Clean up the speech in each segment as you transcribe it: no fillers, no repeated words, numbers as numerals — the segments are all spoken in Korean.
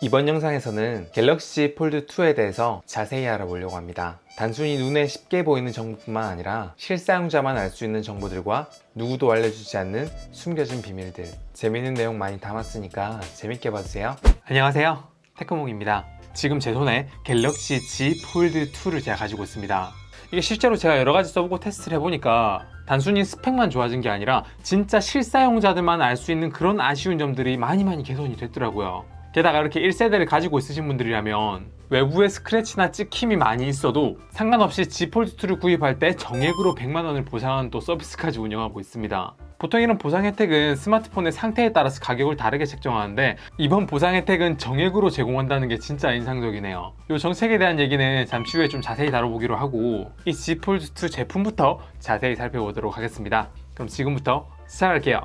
이번 영상에서는 갤럭시 폴드 2에 대해서 자세히 알아보려고 합니다. 단순히 눈에 쉽게 보이는 정보뿐만 아니라 실사용자만 알 수 있는 정보들과 누구도 알려주지 않는 숨겨진 비밀들, 재밌는 내용 많이 담았으니까 재밌게 봐주세요. 안녕하세요, 테크몽입니다. 지금 제 손에 갤럭시 Z 폴드 2를 제가 가지고 있습니다. 이게 실제로 제가 여러가지 써보고 테스트를 해보니까 단순히 스펙만 좋아진 게 아니라 진짜 실사용자들만 알 수 있는 그런 아쉬운 점들이 많이 개선이 됐더라고요. 게다가 이렇게 1세대를 가지고 있으신 분들이라면 외부에 스크래치나 찍힘이 많이 있어도 상관없이 Z 폴드 2를 구입할 때 정액으로 100만원을 보상하는 또 서비스까지 운영하고 있습니다. 보통 이런 보상 혜택은 스마트폰의 상태에 따라서 가격을 다르게 책정하는데 이번 보상 혜택은 정액으로 제공한다는 게 진짜 인상적이네요. 이 정책에 대한 얘기는 잠시 후에 좀 자세히 다뤄보기로 하고 이 Z 폴드 2 제품부터 자세히 살펴보도록 하겠습니다. 그럼 지금부터 시작할게요.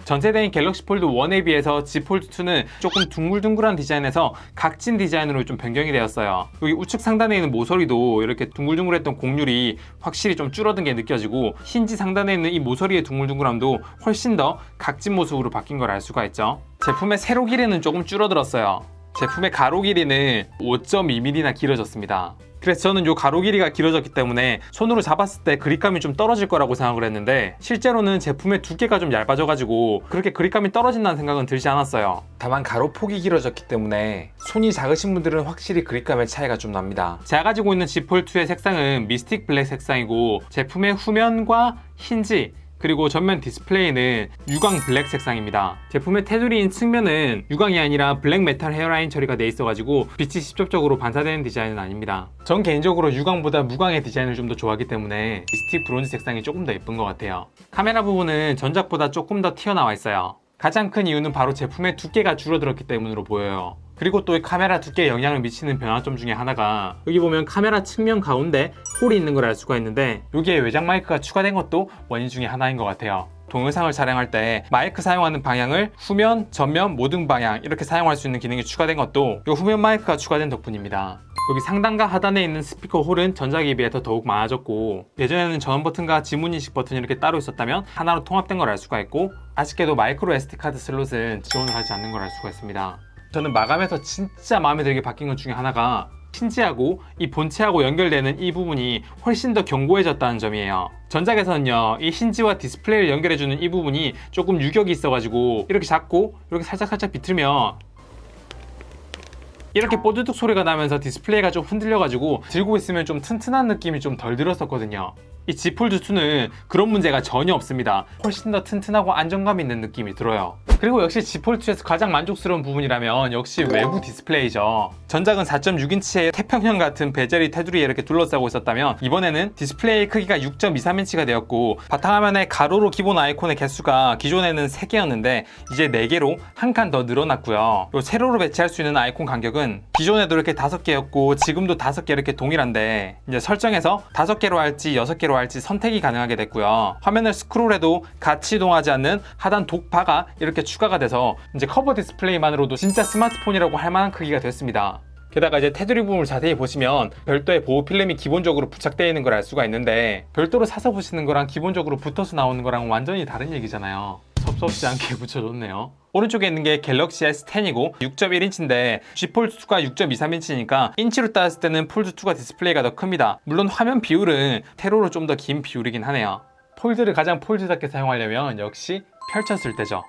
전세대인 갤럭시 폴드 1에 비해서 Z 폴드 2는 조금 둥글둥글한 디자인에서 각진 디자인으로 좀 변경이 되었어요. 여기 우측 상단에 있는 모서리도 이렇게 둥글둥글했던 곡률이 확실히 좀 줄어든 게 느껴지고 힌지 상단에 있는 이 모서리의 둥글둥글함도 훨씬 더 각진 모습으로 바뀐 걸 알 수가 있죠. 제품의 세로 길이는 조금 줄어들었어요. 제품의 가로 길이는 5.2mm나 길어졌습니다. 그래서 저는 이 가로 길이가 길어졌기 때문에 손으로 잡았을 때 그립감이 좀 떨어질 거라고 생각을 했는데 실제로는 제품의 두께가 좀 얇아져가지고 그렇게 그립감이 떨어진다는 생각은 들지 않았어요. 다만 가로폭이 길어졌기 때문에 손이 작으신 분들은 확실히 그립감의 차이가 좀 납니다. 제가 가지고 있는 Z 폴드 2의 색상은 미스틱 블랙 색상이고 제품의 후면과 힌지 그리고 전면 디스플레이는 유광 블랙 색상입니다. 제품의 테두리인 측면은 유광이 아니라 블랙 메탈 헤어라인 처리가 돼 있어가지고 빛이 직접적으로 반사되는 디자인은 아닙니다. 전 개인적으로 유광보다 무광의 디자인을 좀 더 좋아하기 때문에 미스틱 브론즈 색상이 조금 더 예쁜 것 같아요. 카메라 부분은 전작보다 조금 더 튀어나와 있어요. 가장 큰 이유는 바로 제품의 두께가 줄어들었기 때문으로 보여요. 그리고 또 이 카메라 두께에 영향을 미치는 변화점 중에 하나가 여기 보면 카메라 측면 가운데 홀이 있는 걸 알 수가 있는데 여기에 외장 마이크가 추가된 것도 원인 중에 하나인 것 같아요. 동영상을 촬영할 때 마이크 사용하는 방향을 후면, 전면, 모든 방향 이렇게 사용할 수 있는 기능이 추가된 것도 이 후면 마이크가 추가된 덕분입니다. 여기 상단과 하단에 있는 스피커 홀은 전작에 비해 더욱 많아졌고 예전에는 전원 버튼과 지문 인식 버튼이 이렇게 따로 있었다면 하나로 통합된 걸 알 수가 있고 아쉽게도 마이크로 SD카드 슬롯은 지원을 하지 않는 걸 알 수가 있습니다. 저는 마감에서 진짜 마음에 들게 바뀐 것 중에 하나가 힌지하고 이 본체하고 연결되는 이 부분이 훨씬 더 견고해졌다는 점이에요. 전작에서는요 이 힌지와 디스플레이를 연결해주는 이 부분이 조금 유격이 있어가지고 이렇게 잡고 이렇게 살짝 비틀면 이렇게 뽀드득 소리가 나면서 디스플레이가 좀 흔들려가지고 들고 있으면 좀 튼튼한 느낌이 좀 덜 들었었거든요. 이 Z 폴드 2는 그런 문제가 전혀 없습니다. 훨씬 더 튼튼하고 안정감 있는 느낌이 들어요. 그리고 역시 Z 폴드 2에서 가장 만족스러운 부분이라면 역시 외부 디스플레이죠. 전작은 4.6인치의 태평양 같은 베젤이 테두리에 이렇게 둘러싸고 있었다면 이번에는 디스플레이 크기가 6.23인치가 되었고 바탕화면의 가로로 기본 아이콘의 개수가 기존에는 3개였는데 이제 4개로 한 칸 더 늘어났고요. 요 세로로 배치할 수 있는 아이콘 간격은 기존에도 이렇게 5개였고 지금도 5개 이렇게 동일한데 이제 설정에서 5개로 할지 6개로 할지 선택이 가능하게 됐고요. 화면을 스크롤해도 같이 이동하지 않는 하단 독바가 이렇게 추가가 돼서 이제 커버 디스플레이만으로도 진짜 스마트폰이라고 할 만한 크기가 됐습니다. 게다가 이제 테두리 부분을 자세히 보시면 별도의 보호 필름이 기본적으로 부착되어 있는 걸 알 수가 있는데 별도로 사서 보시는 거랑 기본적으로 붙어서 나오는 거랑 완전히 다른 얘기잖아요. 섭섭지 않게 붙여줬네요. 오른쪽에 있는 게 갤럭시 S10이고 6.1인치인데 Z 폴드 2가 6.23인치니까 인치로 따졌을 때는 폴드 2가 디스플레이가 더 큽니다. 물론 화면 비율은 세로로 좀 더 긴 비율이긴 하네요. 폴드를 가장 폴드답게 사용하려면 역시 펼쳤을 때죠.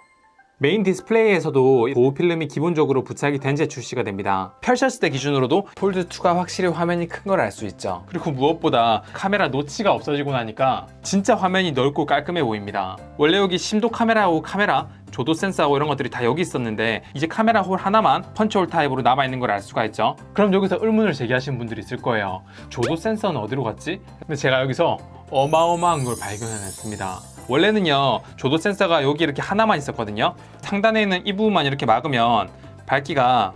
메인 디스플레이에서도 보호 필름이 기본적으로 부착이 된 채 출시가 됩니다. 펼쳤을 때 기준으로도 폴드 2가 확실히 화면이 큰 걸 알 수 있죠. 그리고 무엇보다 카메라 노치가 없어지고 나니까 진짜 화면이 넓고 깔끔해 보입니다. 원래 여기 심도 카메라하고 카메라, 조도 센서하고 이런 것들이 다 여기 있었는데 이제 카메라 홀 하나만 펀치홀 타입으로 남아있는 걸 알 수가 있죠. 그럼 여기서 의문을 제기하시는 분들이 있을 거예요. 조도 센서는 어디로 갔지? 근데 제가 여기서 어마어마한 걸 발견해냈습니다. 원래는요 조도 센서가 여기 이렇게 하나만 있었거든요. 상단에 있는 이 부분만 이렇게 막으면 밝기가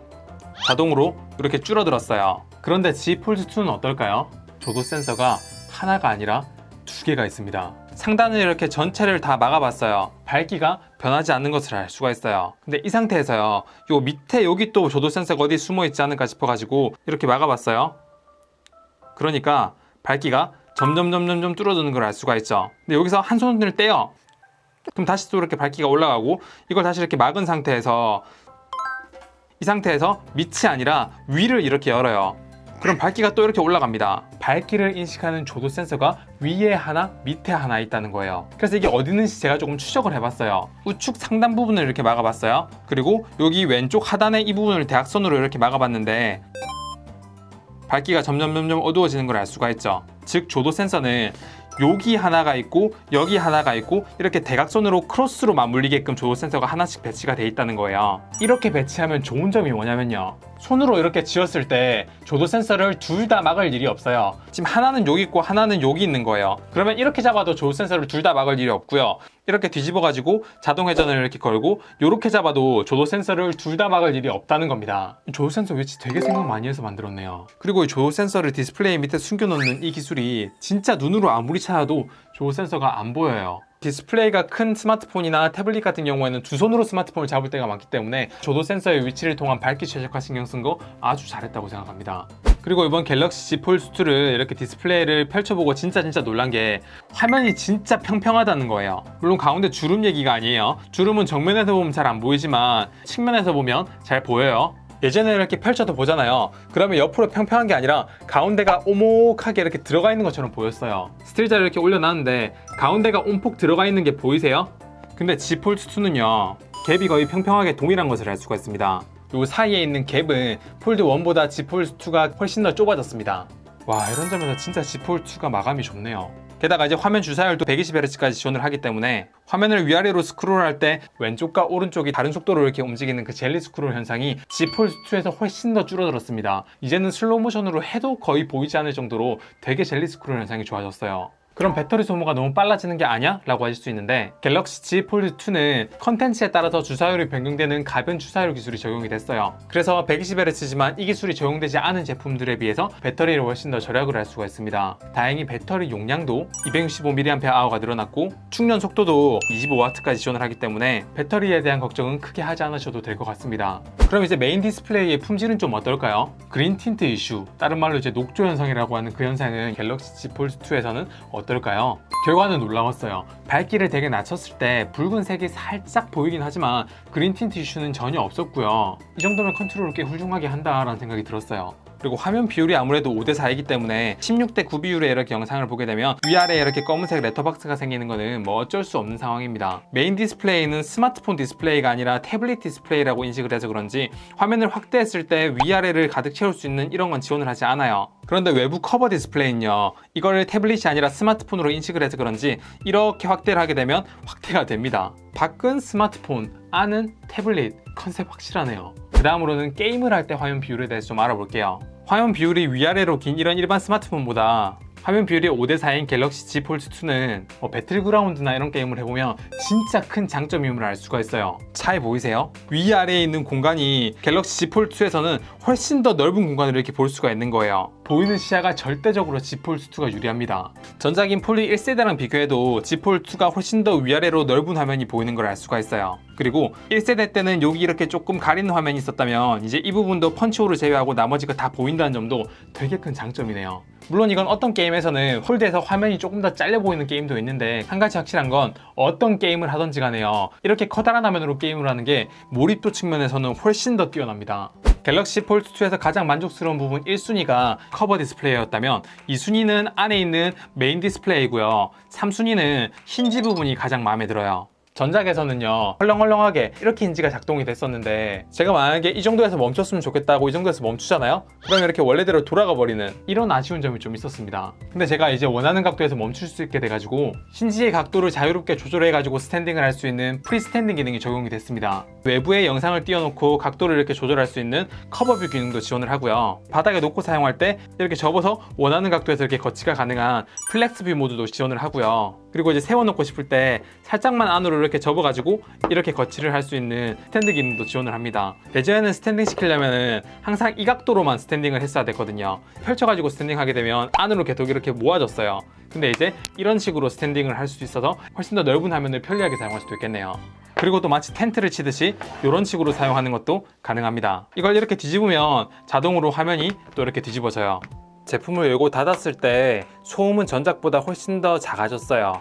자동으로 이렇게 줄어들었어요. 그런데 Z 폴드 2는 어떨까요? 조도 센서가 하나가 아니라 2개가 있습니다. 상단을 이렇게 전체를 다 막아봤어요. 밝기가 변하지 않는 것을 알 수가 있어요. 근데 이 상태에서요 요 밑에 여기 또 조도 센서가 어디 숨어있지 않을까 싶어가지고 이렇게 막아봤어요. 그러니까 밝기가 점점 줄어드는 걸 알 수가 있죠. 근데 여기서 한 손을 떼요. 그럼 다시 또 이렇게 밝기가 올라가고 이걸 다시 이렇게 막은 상태에서 이 상태에서 밑이 아니라 위를 이렇게 열어요. 그럼 밝기가 또 이렇게 올라갑니다. 밝기를 인식하는 조도 센서가 위에 하나, 밑에 하나 있다는 거예요. 그래서 이게 어디 있는지 제가 조금 추적을 해봤어요. 우측 상단 부분을 이렇게 막아봤어요. 그리고 여기 왼쪽 하단의 이 부분을 대각선으로 이렇게 막아봤는데 밝기가 점점 어두워지는 걸 알 수가 있죠. 즉 조도 센서는 여기 하나가 있고 여기 하나가 있고 이렇게 대각선으로 크로스로 맞물리게끔 조도 센서가 하나씩 배치가 돼 있다는 거예요. 이렇게 배치하면 좋은 점이 뭐냐면요, 손으로 이렇게 쥐었을 때 조도 센서를 둘 다 막을 일이 없어요. 지금 하나는 여기 있고 하나는 여기 있는 거예요. 그러면 이렇게 잡아도 조도 센서를 둘 다 막을 일이 없고요. 이렇게 뒤집어 가지고 자동 회전을 이렇게 걸고 이렇게 잡아도 조도 센서를 둘 다 막을 일이 없다는 겁니다. 조도 센서 위치 되게 생각 많이 해서 만들었네요. 그리고 이 조도 센서를 디스플레이 밑에 숨겨 놓는 이 기술이 진짜 눈으로 아무리 찾아도 조도 센서가 안 보여요. 디스플레이가 큰 스마트폰이나 태블릿 같은 경우에는 두 손으로 스마트폰을 잡을 때가 많기 때문에 조도 센서의 위치를 통한 밝기 최적화 신경 쓴 거 아주 잘했다고 생각합니다. 그리고 이번 갤럭시 Z 폴드 2를 이렇게 디스플레이를 펼쳐보고 진짜 놀란 게 화면이 진짜 평평하다는 거예요. 물론 가운데 주름 얘기가 아니에요. 주름은 정면에서 보면 잘 안 보이지만 측면에서 보면 잘 보여요. 예전에 이렇게 펼쳐도 보잖아요. 그러면 옆으로 평평한 게 아니라 가운데가 오목하게 이렇게 들어가 있는 것처럼 보였어요. 스틸자를 이렇게 올려놨는데 가운데가 온폭 들어가 있는 게 보이세요? 근데 Z 폴드 2는요, 갭이 거의 평평하게 동일한 것을 알 수가 있습니다. 요 사이에 있는 갭은 폴드 1보다 Z 폴드 2가 훨씬 더 좁아졌습니다. 와, 이런 점에서 진짜 Z 폴드 2가 마감이 좋네요. 게다가 이제 화면 주사율도 120Hz까지 지원을 하기 때문에 화면을 위아래로 스크롤할 때 왼쪽과 오른쪽이 다른 속도로 이렇게 움직이는 그 젤리 스크롤 현상이 Z 폴드 2에서 훨씬 더 줄어들었습니다. 이제는 슬로우 모션으로 해도 거의 보이지 않을 정도로 되게 젤리 스크롤 현상이 좋아졌어요. 그럼 배터리 소모가 너무 빨라지는 게 아니야? 라고 하실 수 있는데, 갤럭시 Z 폴드 2는 컨텐츠에 따라서 주사율이 변경되는 가변 주사율 기술이 적용이 됐어요. 그래서 120Hz지만 이 기술이 적용되지 않은 제품들에 비해서 배터리를 훨씬 더 절약을 할 수가 있습니다. 다행히 배터리 용량도 265mAh가 늘어났고 충전 속도도 25W까지 지원을 하기 때문에 배터리에 대한 걱정은 크게 하지 않으셔도 될 것 같습니다. 그럼 이제 메인 디스플레이의 품질은 좀 어떨까요? 그린 틴트 이슈, 다른 말로 이제 녹조 현상이라고 하는 그 현상은 갤럭시 Z 폴드 2에서는 어떨까요? 결과는 놀라웠어요. 밝기를 되게 낮췄을 때 붉은색이 살짝 보이긴 하지만 그린 틴트 이슈는 전혀 없었고요. 이 정도면 컨트롤을 꽤 훌륭하게 한다라는 생각이 들었어요. 그리고 화면 비율이 아무래도 5:4이기 때문에 16:9 비율의 이렇게 영상을 보게 되면 위아래에 이렇게 검은색 레터박스가 생기는 거는 뭐 어쩔 수 없는 상황입니다. 메인 디스플레이는 스마트폰 디스플레이가 아니라 태블릿 디스플레이라고 인식을 해서 그런지 화면을 확대했을 때 위아래를 가득 채울 수 있는 이런 건 지원을 하지 않아요. 그런데 외부 커버 디스플레이는요, 이걸 태블릿이 아니라 스마트폰으로 인식을 해서 그런지 이렇게 확대를 하게 되면 확대가 됩니다. 밖은 스마트폰, 안은 태블릿, 컨셉 확실하네요. 그 다음으로는 게임을 할 때 화면 비율에 대해서 좀 알아볼게요. 화면 비율이 위아래로 긴 이런 일반 스마트폰보다 화면 비율이 5:4인 갤럭시 Z 폴드 2는 배틀그라운드나 이런 게임을 해보면 진짜 큰 장점임을 알 수가 있어요. 차에 보이세요? 위아래에 있는 공간이 갤럭시 Z 폴드 2에서는 훨씬 더 넓은 공간을 이렇게 볼 수가 있는 거예요. 보이는 시야가 절대적으로 Z 폴드 2가 유리합니다. 전작인 폴리 1세대랑 비교해도 Z 폴드 2가 훨씬 더 위아래로 넓은 화면이 보이는 걸 알 수가 있어요. 그리고 1세대 때는 여기 이렇게 조금 가리는 화면이 있었다면 이제 이 부분도 펀치홀을 제외하고 나머지가 다 보인다는 점도 되게 큰 장점이네요. 물론 이건 어떤 게임에서는 폴드에서 화면이 조금 더 잘려 보이는 게임도 있는데, 한 가지 확실한 건 어떤 게임을 하던지 간에요, 이렇게 커다란 화면으로 게임을 하는 게 몰입도 측면에서는 훨씬 더 뛰어납니다. 갤럭시 폴드 2에서 가장 만족스러운 부분 1순위가 커버 디스플레이였다면 2순위는 안에 있는 메인 디스플레이고요. 3순위는 힌지 부분이 가장 마음에 들어요. 전작에서는요, 헐렁헐렁하게 이렇게 힌지가 작동이 됐었는데 제가 만약에 이 정도에서 멈췄으면 좋겠다고 이 정도에서 멈추잖아요? 그럼 이렇게 원래대로 돌아가 버리는 이런 아쉬운 점이 좀 있었습니다. 근데 제가 이제 원하는 각도에서 멈출 수 있게 돼가지고 힌지의 각도를 자유롭게 조절해가지고 스탠딩을 할 수 있는 프리 스탠딩 기능이 적용이 됐습니다. 외부에 영상을 띄워놓고 각도를 이렇게 조절할 수 있는 커버뷰 기능도 지원을 하고요. 바닥에 놓고 사용할 때 이렇게 접어서 원하는 각도에서 이렇게 거치가 가능한 플렉스 뷰 모드도 지원을 하고요. 그리고 이제 세워놓고 싶을 때 살짝만 안으로 이렇게 접어가지고 이렇게 거치를 할 수 있는 스탠드 기능도 지원을 합니다. 예전에는 스탠딩 시키려면은 항상 이 각도로만 스탠딩을 했어야 됐거든요. 펼쳐가지고 스탠딩 하게 되면 안으로 계속 이렇게 모아졌어요. 근데 이제 이런 식으로 스탠딩을 할 수 있어서 훨씬 더 넓은 화면을 편리하게 사용할 수도 있겠네요. 그리고 또 마치 텐트를 치듯이 이런 식으로 사용하는 것도 가능합니다. 이걸 이렇게 뒤집으면 자동으로 화면이 또 이렇게 뒤집어져요. 제품을 열고 닫았을 때 소음은 전작보다 훨씬 더 작아졌어요.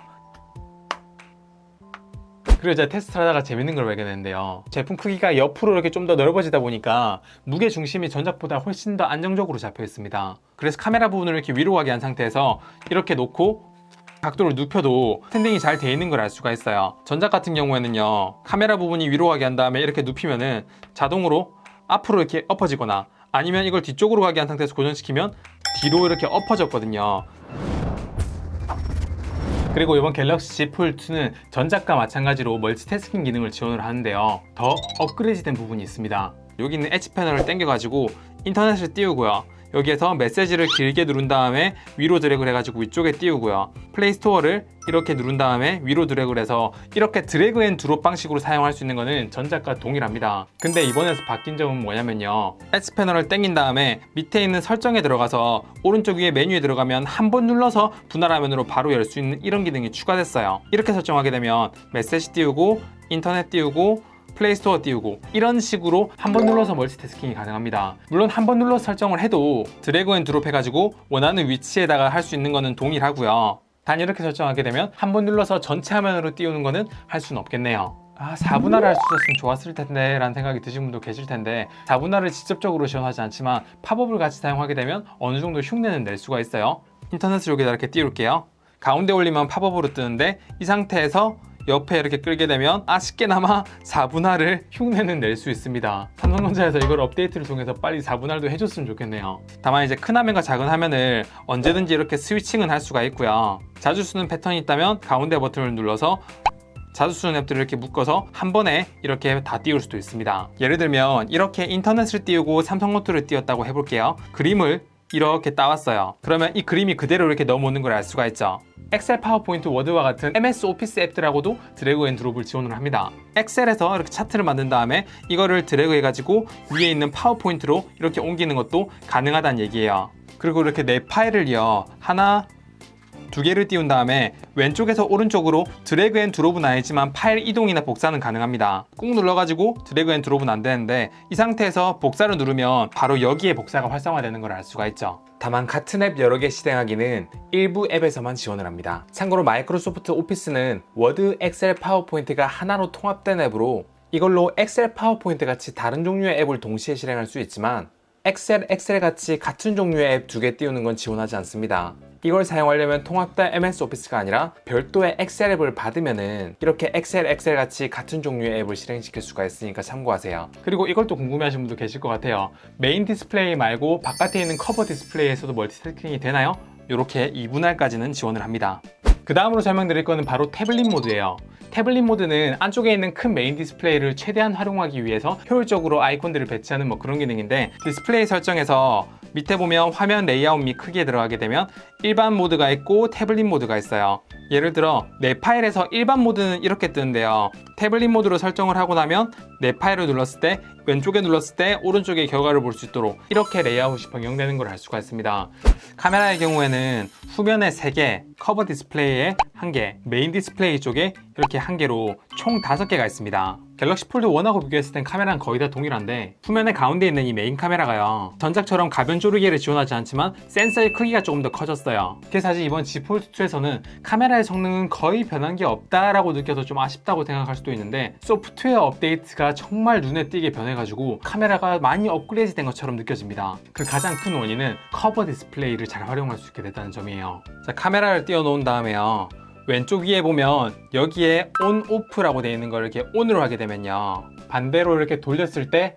그리고 제가 테스트를 하다가 재밌는 걸 발견했는데요. 제품 크기가 옆으로 이렇게 좀 더 넓어지다 보니까 무게 중심이 전작보다 훨씬 더 안정적으로 잡혀 있습니다. 그래서 카메라 부분을 이렇게 위로 가게 한 상태에서 이렇게 놓고 각도를 눕혀도 스탠딩이 잘 돼 있는 걸 알 수가 있어요. 전작 같은 경우에는요, 카메라 부분이 위로 가게 한 다음에 이렇게 눕히면은 자동으로 앞으로 이렇게 엎어지거나 아니면 이걸 뒤쪽으로 가게 한 상태에서 고정시키면 뒤로 이렇게 엎어졌거든요. 그리고 이번 갤럭시 Z 폴드2는 전작과 마찬가지로 멀티태스킹 기능을 지원을 하는데요. 더 업그레이드된 부분이 있습니다. 여기 있는 엣지 패널을 당겨가지고 인터넷을 띄우고요. 여기에서 메시지를 길게 누른 다음에 위로 드래그를 해가지고 위쪽에 띄우고요. 플레이 스토어를 이렇게 누른 다음에 위로 드래그를 해서 이렇게 드래그 앤 드롭 방식으로 사용할 수 있는 거는 전작과 동일합니다. 근데 이번에서 바뀐 점은 뭐냐면요, 엣지 패널을 당긴 다음에 밑에 있는 설정에 들어가서 오른쪽 위에 메뉴에 들어가면 한 번 눌러서 분할 화면으로 바로 열 수 있는 이런 기능이 추가됐어요. 이렇게 설정하게 되면 메시지 띄우고 인터넷 띄우고 플레이스토어 띄우고 이런 식으로 한 번 눌러서 멀티태스킹이 가능합니다. 물론 한 번 눌러서 설정을 해도 드래그 앤 드롭 해가지고 원하는 위치에다가 할 수 있는 거는 동일하고요. 단 이렇게 설정하게 되면 한 번 눌러서 전체 화면으로 띄우는 거는 할 수는 없겠네요. 4분할을 할 수 있었으면 좋았을 텐데 라는 생각이 드신 분도 계실 텐데 4분할을 직접적으로 지원하지 않지만 팝업을 같이 사용하게 되면 어느 정도 흉내는 낼 수가 있어요. 인터넷을 여기다 이렇게 띄울게요. 가운데 올리면 팝업으로 뜨는데 이 상태에서 옆에 이렇게 끌게 되면 아쉽게나마 4분할을 흉내는 낼 수 있습니다. 삼성전자에서 이걸 업데이트를 통해서 빨리 4분할도 해줬으면 좋겠네요. 다만 이제 큰 화면과 작은 화면을 언제든지 이렇게 스위칭은 할 수가 있고요. 자주 쓰는 패턴이 있다면 가운데 버튼을 눌러서 자주 쓰는 앱들을 이렇게 묶어서 한 번에 이렇게 다 띄울 수도 있습니다. 예를 들면 이렇게 인터넷을 띄우고 삼성노트를 띄웠다고 해볼게요. 그림을 이렇게 따왔어요. 그러면 이 그림이 그대로 이렇게 넘어오는 걸 알 수가 있죠. 엑셀, 파워포인트, 워드와 같은 MS 오피스 앱들하고도 드래그 앤 드롭을 지원을 합니다. 엑셀에서 이렇게 차트를 만든 다음에 이거를 드래그 해가지고 위에 있는 파워포인트로 이렇게 옮기는 것도 가능하다는 얘기예요. 그리고 이렇게 내 파일을요, 하나, 두 개를 띄운 다음에 왼쪽에서 오른쪽으로 드래그 앤 드롭은 아니지만 파일 이동이나 복사는 가능합니다. 꾹 눌러가지고 드래그 앤 드롭은 안 되는데 이 상태에서 복사를 누르면 바로 여기에 복사가 활성화되는 걸 알 수가 있죠. 다만 같은 앱 여러 개 실행하기는 일부 앱에서만 지원을 합니다. 참고로 마이크로소프트 오피스는 워드, 엑셀, 파워포인트가 하나로 통합된 앱으로 이걸로 엑셀, 파워포인트 같이 다른 종류의 앱을 동시에 실행할 수 있지만 엑셀 같이 같은 종류의 앱 두 개 띄우는 건 지원하지 않습니다. 이걸 사용하려면 통합된 MS 오피스가 아니라 별도의 엑셀 앱을 받으면은 이렇게 엑셀 같이 같은 종류의 앱을 실행시킬 수가 있으니까 참고하세요. 그리고 이걸 또 궁금해하시는 분도 계실 것 같아요. 메인 디스플레이 말고 바깥에 있는 커버 디스플레이에서도 멀티태스킹이 되나요? 이렇게 2분할까지는 지원을 합니다. 그 다음으로 설명드릴 거는 바로 태블릿 모드예요. 태블릿 모드는 안쪽에 있는 큰 메인 디스플레이를 최대한 활용하기 위해서 효율적으로 아이콘들을 배치하는 그런 기능인데, 디스플레이 설정에서 밑에 보면 화면 레이아웃 및 크기에 들어가게 되면 일반 모드가 있고 태블릿 모드가 있어요. 예를 들어 내 파일에서 일반 모드는 이렇게 뜨는데요, 태블릿 모드로 설정을 하고 나면 내 파일을 눌렀을 때 왼쪽에 눌렀을 때 오른쪽의 결과를 볼 수 있도록 이렇게 레이아웃이 변경되는 걸 알 수가 있습니다. 카메라의 경우에는 후면에 3개, 커버 디스플레이에 1개, 메인 디스플레이 쪽에 이렇게 1개로 총 5개가 있습니다. 갤럭시 폴드 1하고 비교했을 땐 카메라는 거의 다 동일한데 후면에 가운데 있는 이 메인 카메라가요, 전작처럼 가변 조르기를 지원하지 않지만 센서의 크기가 조금 더 커졌어요. 그래서 사실 이번 Z 폴드 2에서는 카메라의 성능은 거의 변한 게 없다라고 느껴서 좀 아쉽다고 생각할 수도 있는데, 소프트웨어 업데이트가 정말 눈에 띄게 변해가지고 카메라가 많이 업그레이드 된 것처럼 느껴집니다. 그 가장 큰 원인은 커버 디스플레이를 잘 활용할 수 있게 됐다는 점이에요. 자, 카메라를 띄워 놓은 다음에요, 왼쪽 위에 보면 여기에 온, 오프라고 되어 있는 걸 이렇게 온으로 하게 되면요, 반대로 이렇게 돌렸을 때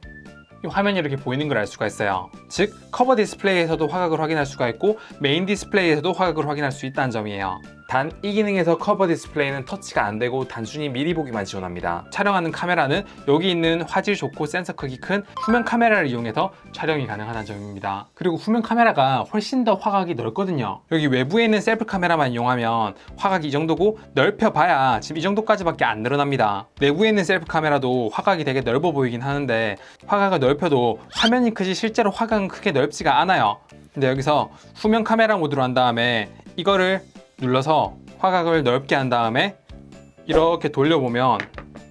이 화면이 이렇게 보이는 걸 알 수가 있어요. 즉 커버 디스플레이에서도 화각을 확인할 수가 있고 메인 디스플레이에서도 화각을 확인할 수 있다는 점이에요. 단 이 기능에서 커버 디스플레이는 터치가 안 되고 단순히 미리 보기만 지원합니다. 촬영하는 카메라는 여기 있는 화질 좋고 센서 크기 큰 후면 카메라를 이용해서 촬영이 가능하다는 점입니다. 그리고 후면 카메라가 훨씬 더 화각이 넓거든요. 여기 외부에 있는 셀프 카메라만 이용하면 화각이 이 정도고 넓혀봐야 지금 이 정도까지밖에 안 늘어납니다. 내부에 있는 셀프 카메라도 화각이 되게 넓어 보이긴 하는데 화각을 넓혀도 화면이 크지 실제로 화각은 크게 넓지가 않아요. 근데 여기서 후면 카메라 모드로 한 다음에 이거를 눌러서 화각을 넓게 한 다음에 이렇게 돌려보면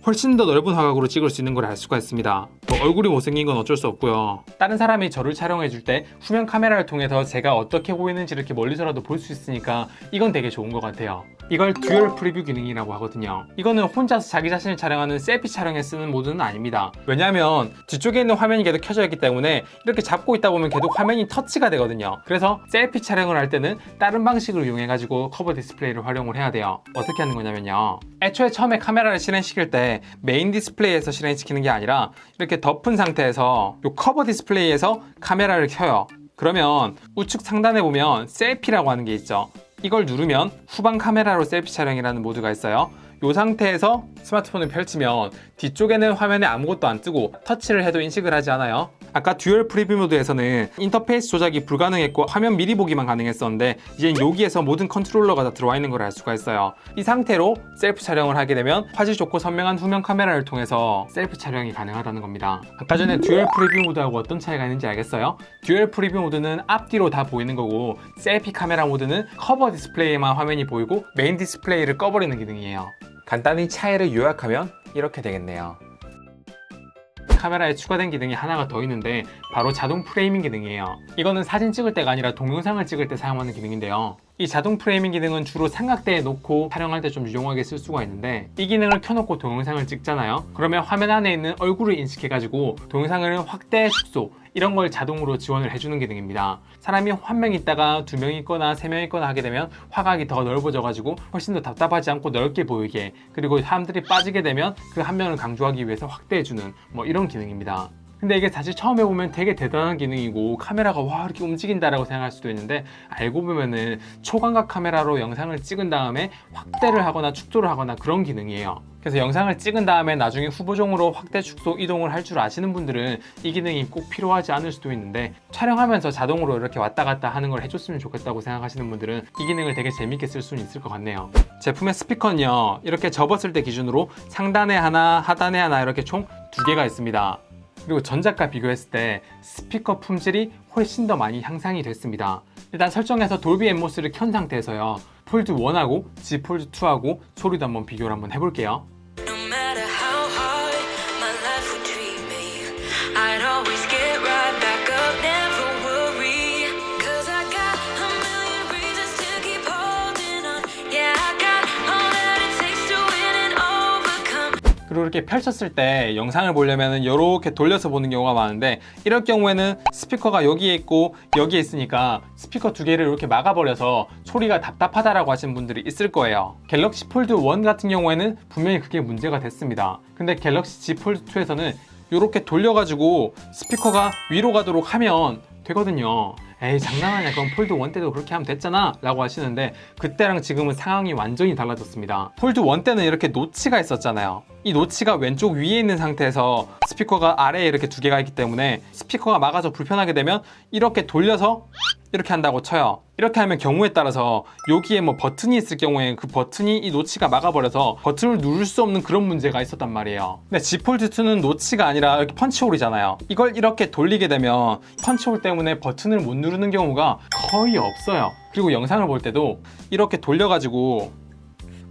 훨씬 더 넓은 화각으로 찍을 수 있는 걸 알 수가 있습니다. 뭐 얼굴이 못생긴 건 어쩔 수 없고요. 다른 사람이 저를 촬영해 줄 때 후면 카메라를 통해서 제가 어떻게 보이는지 이렇게 멀리서라도 볼 수 있으니까 이건 되게 좋은 것 같아요. 이걸 듀얼 프리뷰 기능이라고 하거든요. 이거는 혼자서 자기 자신을 촬영하는 셀피 촬영에 쓰는 모드는 아닙니다. 왜냐하면 뒤쪽에 있는 화면이 계속 켜져 있기 때문에 이렇게 잡고 있다 보면 계속 화면이 터치가 되거든요. 그래서 셀피 촬영을 할 때는 다른 방식을 이용해 가지고 커버 디스플레이를 활용을 해야 돼요. 어떻게 하는 거냐면요, 애초에 처음에 카메라를 실행시킬 때 메인 디스플레이에서 실행시키는 게 아니라 이렇게 덮은 상태에서 이 커버 디스플레이에서 카메라를 켜요. 그러면 우측 상단에 보면 셀피라고 하는 게 있죠. 이걸 누르면 후방 카메라로 셀피 촬영이라는 모드가 있어요. 이 상태에서 스마트폰을 펼치면 뒤쪽에는 화면에 아무것도 안 뜨고 터치를 해도 인식을 하지 않아요. 아까 듀얼 프리뷰 모드에서는 인터페이스 조작이 불가능했고 화면 미리 보기만 가능했었는데 이제 여기에서 모든 컨트롤러가 다 들어와 있는 걸 알 수가 있어요. 이 상태로 셀프 촬영을 하게 되면 화질 좋고 선명한 후면 카메라를 통해서 셀프 촬영이 가능하다는 겁니다. 아까 전에 듀얼 프리뷰 모드하고 어떤 차이가 있는지 알겠어요? 듀얼 프리뷰 모드는 앞뒤로 다 보이는 거고 셀피 카메라 모드는 커버 디스플레이에만 화면이 보이고 메인 디스플레이를 꺼버리는 기능이에요. 간단히 차이를 요약하면 이렇게 되겠네요. 카메라에 추가된 기능이 하나가 더 있는데 바로 자동 프레이밍 기능이에요. 이거는 사진 찍을 때가 아니라 동영상을 찍을 때 사용하는 기능인데요. 이 자동 프레이밍 기능은 주로 삼각대에 놓고 촬영할 때 좀 유용하게 쓸 수가 있는데, 이 기능을 켜놓고 동영상을 찍잖아요. 그러면 화면 안에 있는 얼굴을 인식해가지고 동영상을 확대, 축소 이런 걸 자동으로 지원을 해주는 기능입니다. 사람이 한 명 있다가 두 명 있거나 세 명 있거나 하게 되면 화각이 더 넓어져가지고 훨씬 더 답답하지 않고 넓게 보이게, 그리고 사람들이 빠지게 되면 그 한 명을 강조하기 위해서 확대해주는 뭐 이런 기능입니다. 근데 이게 사실 처음에 보면 되게 대단한 기능이고 카메라가 와 이렇게 움직인다라고 생각할 수도 있는데, 알고 보면은 초광각 카메라로 영상을 찍은 다음에 확대를 하거나 축소를 하거나 그런 기능이에요. 그래서 영상을 찍은 다음에 나중에 후보종으로 확대, 축소, 이동을 할 줄 아시는 분들은 이 기능이 꼭 필요하지 않을 수도 있는데, 촬영하면서 자동으로 이렇게 왔다 갔다 하는 걸 해줬으면 좋겠다고 생각하시는 분들은 이 기능을 되게 재밌게 쓸 수는 있을 것 같네요. 제품의 스피커는요, 이렇게 접었을 때 기준으로 상단에 하나, 하단에 하나 이렇게 총 2개가 있습니다. 그리고 전작과 비교했을 때 스피커 품질이 훨씬 더 많이 향상이 됐습니다. 일단 설정에서 돌비 앰모스를 켠 상태에서요, 폴드 1하고 Z 폴드 2하고 소리도 한번 비교를 한번 해볼게요. 그리고 이렇게 펼쳤을 때 영상을 보려면 이렇게 돌려서 보는 경우가 많은데, 이럴 경우에는 스피커가 여기에 있고 여기에 있으니까 스피커 2개를 이렇게 막아버려서 소리가 답답하다라고 하시는 분들이 있을 거예요. 갤럭시 폴드 1 같은 경우에는 분명히 그게 문제가 됐습니다. 근데 갤럭시 Z 폴드 2에서는 이렇게 돌려가지고 스피커가 위로 가도록 하면 되거든요. 에이 장난하냐, 그럼 폴드 1 때도 그렇게 하면 됐잖아 라고 하시는데, 그때랑 지금은 상황이 완전히 달라졌습니다. 폴드 1 때는 이렇게 노치가 있었잖아요. 이 노치가 왼쪽 위에 있는 상태에서 스피커가 아래에 이렇게 2개가 있기 때문에 스피커가 막아서 불편하게 되면 이렇게 돌려서 이렇게 한다고 쳐요. 이렇게 하면 경우에 따라서 여기에 뭐 버튼이 있을 경우에 그 버튼이 이 노치가 막아버려서 버튼을 누를 수 없는 그런 문제가 있었단 말이에요. 근데 Z 폴드 2는 노치가 아니라 이렇게 펀치홀이잖아요. 이걸 이렇게 돌리게 되면 펀치홀 때문에 버튼을 못 누르는 경우가 거의 없어요. 그리고 영상을 볼 때도 이렇게 돌려가지고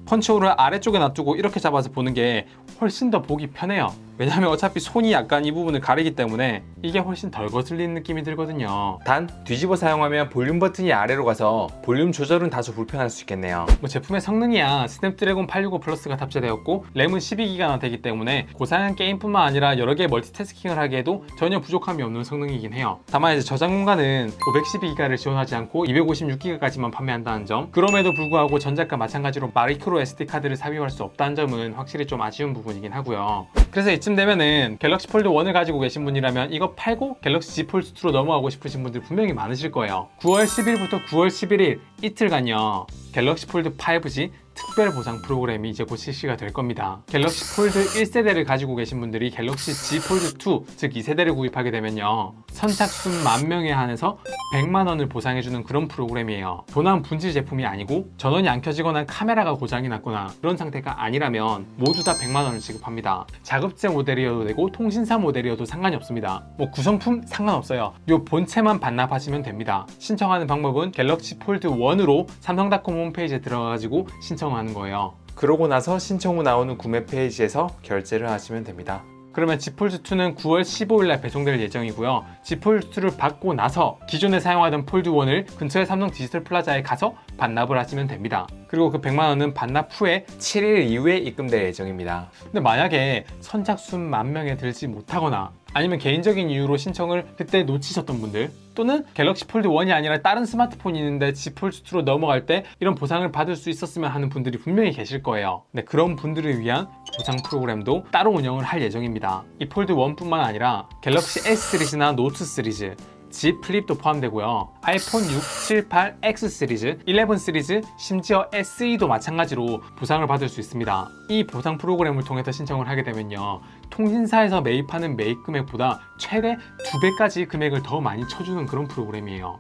펀치홀을 아래쪽에 놔두고 이렇게 잡아서 보는 게 훨씬 더 보기 편해요. 왜냐하면 어차피 손이 약간 이 부분을 가리기 때문에 이게 훨씬 덜 거슬리는 느낌이 들거든요. 단 뒤집어 사용하면 볼륨 버튼이 아래로 가서 볼륨 조절은 다소 불편할 수 있겠네요. 뭐 제품의 성능이야 스냅드래곤 865 플러스가 탑재되었고 램은 12기가나 되기 때문에 고사양 게임뿐만 아니라 여러 개의 멀티태스킹을 하기에도 전혀 부족함이 없는 성능이긴 해요. 다만 이제 저장 공간은 512기가를 지원하지 않고 256기가까지만 판매한다는 점, 그럼에도 불구하고 전작과 마찬가지로 마이크로 SD 카드를 삽입할 수 없다는 점은 확실히 좀 아쉬운 부분이긴 하고요. 그래서 이쯤 되면은 갤럭시 폴드 1을 가지고 계신 분이라면 이거 팔고 갤럭시 Z 폴드 2로 넘어가고 싶으신 분들 분명히 많으실 거예요. 9월 10일부터 9월 11일 이틀간요, 갤럭시 폴드 5G 특별 보상 프로그램이 이제 곧 실시가 될 겁니다. 갤럭시 폴드 1세대를 가지고 계신 분들이 갤럭시 Z 폴드 2, 즉 2세대를 구입하게 되면요, 선착순 10,000명에 한해서 100만 원을 보상해주는 그런 프로그램이에요. 도난 분실 제품이 아니고 전원이 안 켜지거나 카메라가 고장이 났거나 그런 상태가 아니라면 모두 다 100만 원을 지급합니다. 자급제 모델이어도 되고 통신사 모델이어도 상관이 없습니다. 뭐 구성품 상관없어요. 요 본체만 반납하시면 됩니다. 신청하는 방법은 갤럭시 폴드 1으로 삼성닷컴 홈페이지에 들어가가지고 신청하는 거예요. 그러고 나서 신청 후 나오는 구매 페이지에서 결제를 하시면 됩니다. 그러면 Z 폴드2는 9월 15일날 배송될 예정이고요. Z 폴드2를 받고 나서 기존에 사용하던 폴드1을 근처의 삼성 디지털 플라자에 가서 반납을 하시면 됩니다. 그리고 그 100만원은 반납 후에 7일 이후에 입금될 예정입니다. 근데 만약에 선착순 10,000명에 들지 못하거나 아니면 개인적인 이유로 신청을 그때 놓치셨던 분들, 또는 갤럭시 폴드 1이 아니라 다른 스마트폰이 있는데 Z 폴드 2로 넘어갈 때 이런 보상을 받을 수 있었으면 하는 분들이 분명히 계실 거예요. 네, 그런 분들을 위한 보상 프로그램도 따로 운영을 할 예정입니다. 이 폴드 1뿐만 아니라 갤럭시 S 시리즈나 노트 시리즈, Z 플립도 포함되고요. 아이폰 6, 7, 8, X 시리즈, 11 시리즈, 심지어 SE도 마찬가지로 보상을 받을 수 있습니다. 이 보상 프로그램을 통해서 신청을 하게 되면요, 통신사에서 매입하는 매입 금액보다 최대 2배까지 금액을 더 많이 쳐주는 그런 프로그램이에요.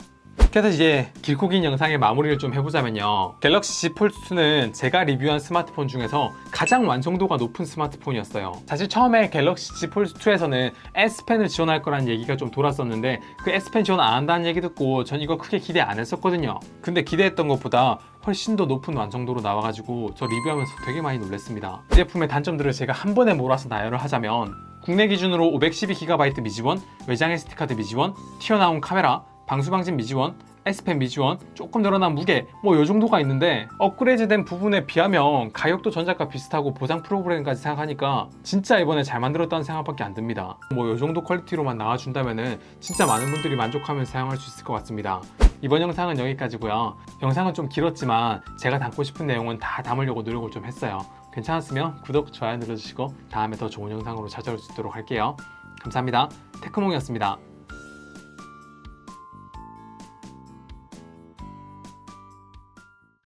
그래서 이제 길고 긴 영상의 마무리를 좀 해보자면요, 갤럭시 Z 폴드2는 제가 리뷰한 스마트폰 중에서 가장 완성도가 높은 스마트폰이었어요. 사실 처음에 갤럭시 Z 폴드2에서는 S펜을 지원할 거라는 얘기가 좀 돌았었는데 그 S펜 지원 안 한다는 얘기 듣고 전 이거 크게 기대 안 했었거든요. 근데 기대했던 것보다 훨씬 더 높은 완성도로 나와가지고 저 리뷰하면서 되게 많이 놀랐습니다. 이 제품의 단점들을 제가 한 번에 몰아서 나열을 하자면, 국내 기준으로 512GB 미지원, 외장 SD카드 미지원, 튀어나온 카메라, 방수방진 미지원, S펜 미지원, 조금 늘어난 무게, 뭐 요 정도가 있는데 업그레이드된 부분에 비하면 가격도 전작과 비슷하고 보상 프로그램까지 생각하니까 진짜 이번에 잘 만들었다는 생각밖에 안 듭니다. 뭐 요 정도 퀄리티로만 나와준다면은 진짜 많은 분들이 만족하면서 사용할 수 있을 것 같습니다. 이번 영상은 여기까지고요. 영상은 좀 길었지만 제가 담고 싶은 내용은 다 담으려고 노력을 좀 했어요. 괜찮았으면 구독, 좋아요 눌러주시고 다음에 더 좋은 영상으로 찾아올 수 있도록 할게요. 감사합니다. 테크몽이었습니다.